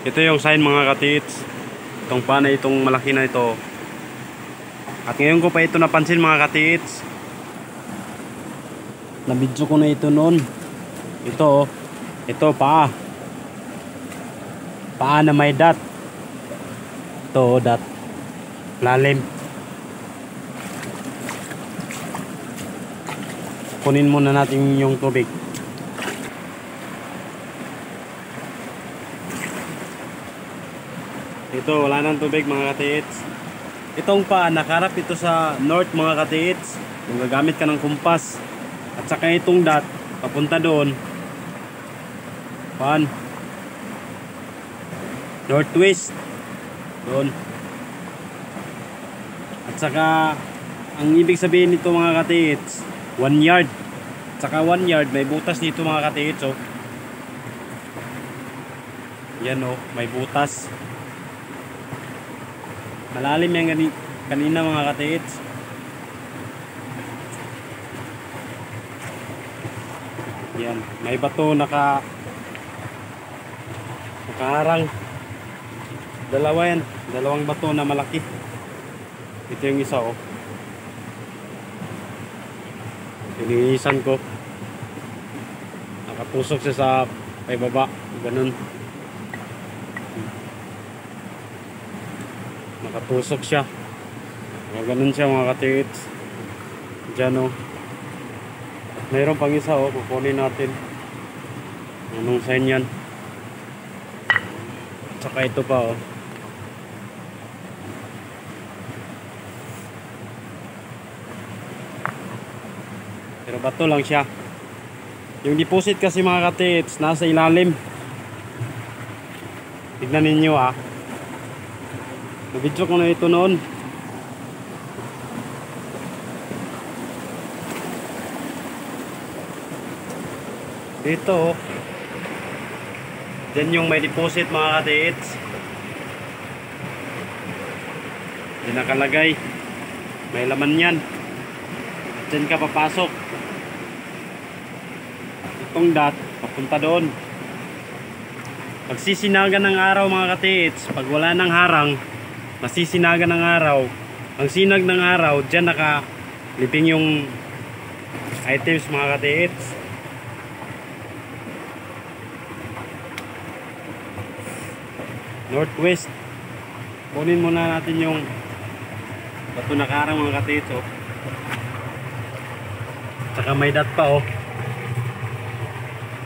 Ito yung sign mga katits. Itong pana, itong malaki na ito. At ngayon ko pa ito napansin mga katits. Nabidyo ko na ito noon. Ito, ito paa. Paa na may dot. Ito dot. Lalim. Kunin muna natin yung tubig. Ito, wala nang tubig mga katits. Itong paa, nakarap ito sa north mga katits. Kung gagamit ka ng kumpas. At saka itong dot, papunta doon. Paan? Northwest. Doon. At saka, ang ibig sabihin nito mga katits, 1 yard. At saka 1 yard, may butas dito mga katits. Oh. Yan oh, may butas. Malalim yan kanina mga katits. Yan, may bato nakaharang. Dalawa yan, dalawang bato na malaki. Ito yung isa oh. Linisan ko. Nakatusok siya sa baba, ganun. Nakatusok siya. Ganun siya mga katits. Diyan o. At mayroon pang isa o. Kukunin natin. Anong sign yan? Tsaka ito pa o. Pero bato lang siya. Yung deposit kasi mga katits, nasa ilalim. Tignan ninyo ah. Nabidyo ko na ito noon. Dito oh. Diyan yung may deposit mga katits. Diyan nakalagay. May laman yan. Diyan ka papasok. Itong dot, papunta doon. Pagsisinagan ng araw mga katits, pag wala ng harang, masisinagan ng araw. Ang sinag ng araw, dyan nakaliping yung items mga katits. Northwest. Kunin muna natin yung bato nakarang mga katits oh. Tsaka may dot pa oh.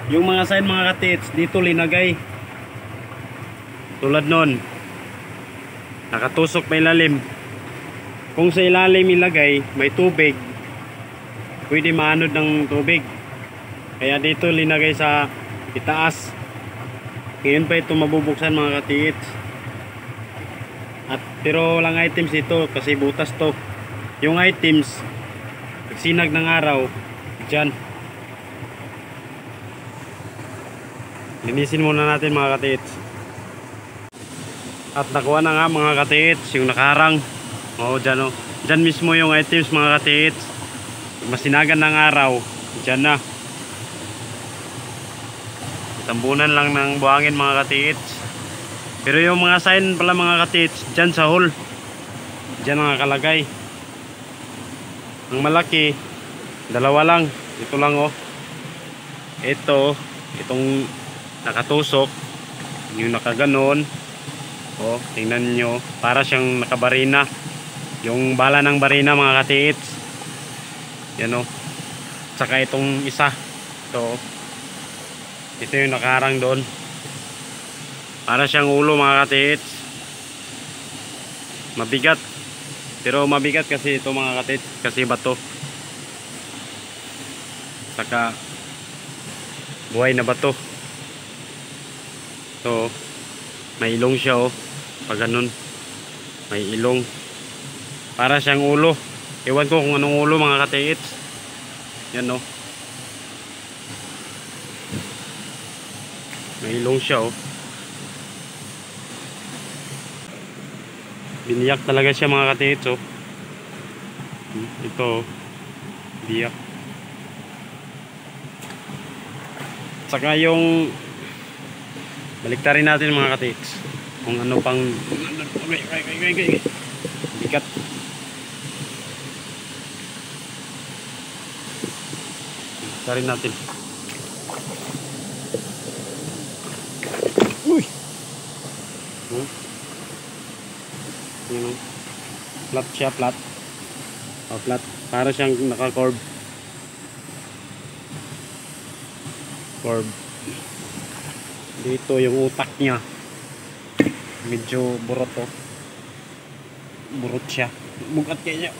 Yung mga sign mga katits, dito linagay. Tulad nun, nakatusok may ilalim. Kung sa ilalim ilagay, may tubig, pwede maanod ng tubig. Kaya dito linagay sa itaas. Ngayon pa ito mabubuksan mga katits. At pero walang items ito kasi butas to. Yung items, pagsinag ng araw, dyan. Linisin muna natin mga katits. At nakuha na nga mga katits yung nakarang. O dyan o. Dyan mismo yung items mga katits. Masinagan ng araw. Dyan na. Tambunan lang ng buhangin mga katits. Pero yung mga sign pala mga katits, dyan sa hole. Dyan nakakalagay. Ang malaki, dalawa lang. Ito lang o. Ito, itong nakatusok. Yung nakaganon. O, tingnan nyo. Para siyang nakabarina. Yung bala ng barina mga katits. Yan o. Tsaka itong isa. Ito. Ito yung nakaharang doon. Para siyang ulo mga katits. Mabigat. Pero mabigat kasi ito mga katits. Kasi bato. Saka buhay na bato. Ito. May ilong siya oh. Pag ganun. May ilong. Para siyang ulo. Ewan ko kung anong ulo mga katits. Yan oh. May ilong siya oh. Biniyak talaga siya mga katits oh. Ito oh. Biyak. Saka yung Baliktarin natin mga katits. Kung ano pang bigat. Baliktarin natin. Uy! Yun, flat siya, flat. O, flat. Para siyang naka-curve. Curve. Dito yung utak niya. Medyo burot to. Burot siya. Bugat kaya niya.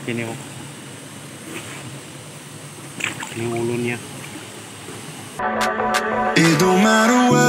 Kini mo. Yung ulo niya. It don't matter what